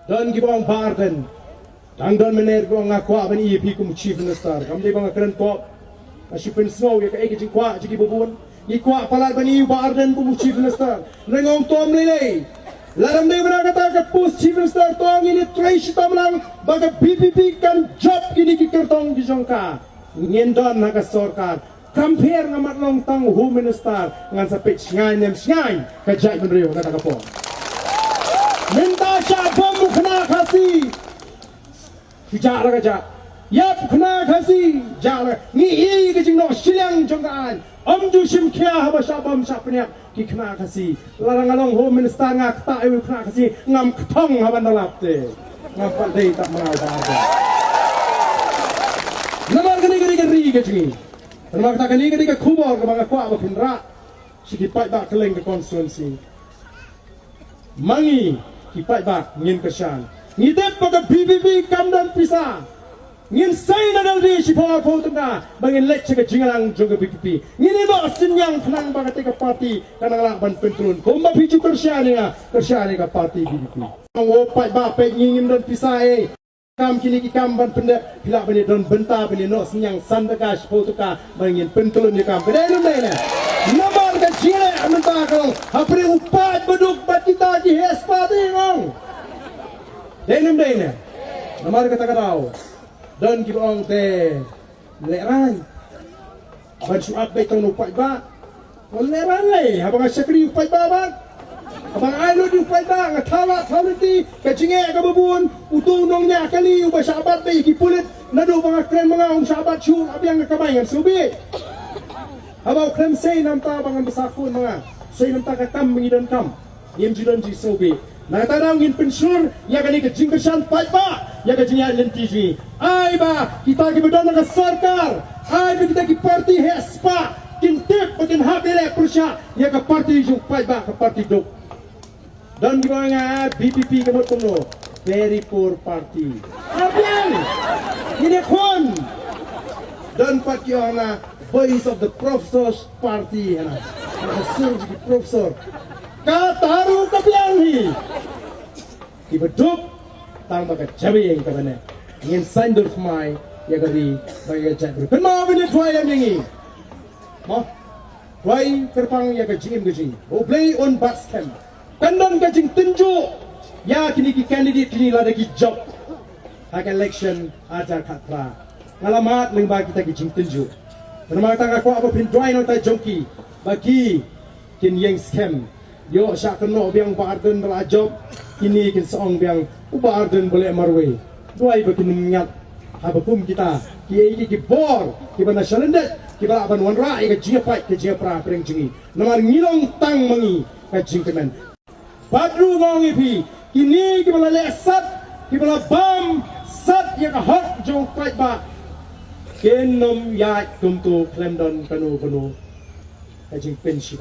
dan gibang barden tang don mener gibang ngakwa ban EP kum chief minister kam de bang kren top asipin snow ya ka ege jingkwa jigi bubun ikwa palat ban EU barden kum chief minister rengong tom lele laram de bana kata ka pus chief minister tong ini trace tamlang baga BPP kan job kini ki kertong di jongka ngendon na ka sorkar compare ngamat long tang home minister ngan sapit ngai nem ngai ka jai menrio kata ka po minta siapa mu kena kasih Hijak lah kajak Yap kena kasih Jala Ngi ke jing no silang jongkaan Om ju sim kia haba syabam syapniak Ki kena kasih Larang along home minister ngak tak ewe kena kasih Ngam ketong haba nalap te Ngam pandai tak mengal bahagia Namar gani ke jingi Namar kata gani ke kubor ke bangga kuat berpindrak Sikipat bak keleng ke konstituensi Mangi Kipat bak ngin kesan Ngidep pada BBB kam dan pisah ngin say na dal di si power po tengah bangin lek cek jingalang juga BBB ngini ba sinyang tenang bagat ke parti kanang lakban penturun kumba piju kersyani ka parti BBB ngopat ba pe ngin dan pisah kam kini ki kam ban pende pilak bani don benta bani no sinyang sandaka si po tuka bangin penturun di kam bedai lumai namar ka jile amenta kalau hapri upat beduk bat kita di hespati ngong Denum dene, namar kata kau, dan kibong te leran, baju apa itu nupai ba, leran le, abang asyikri upai ba, abang ailo di upai ba, ngatawa thaliti, kecingnya kabubun, utu nongnya kali ubah sahabat be kipulit, nado bang akren mengaung sahabat cu, abang ngakabayan subi, abang krem say namta bang besakun menga, say namta kakam mengidan kam, yem jidan ji subi. Nah tadang ingin pensiun ya kani ke jingkesan pai ba ya ke jingya lentiji ai ba kita ke bedana ke sarkar ai ba kita ke parti hespa kintip bakin habile persya ya ke parti ju pai ba ke parti dok dan gimana BPP ke motono very poor party abian ini kon dan pakiana voice of the professors party ana hasil di profesor kataru kabiangi ibaduk tang baga jabi yang kabane ingin sandur semai ya gari bagi jabru kenapa ini tuai yang ini mah tuai kerpang ya gajing gajing play on basket kandang gajing tunjuk ya kini ki candidate kini lah lagi job hak election aja katra ngalamat lembah kita gajing tunjuk kenapa tang aku apa pin tuai nota jongki bagi kin yang scam yo syak kena biang barden rajob ini kin seong biang barden boleh marwe duai bakin mengat habapum kita ki bor ki bana shalendet ki bala ban wan rai ke jiapai ke jiapra preng jingi namar ngilong tang mangi ka jingkemen badru ngongi pi kini ki bala lesat ki bala bam sat ya ka hot jong pai ba kenom ya tum tu klemdon kanu ka jing pensi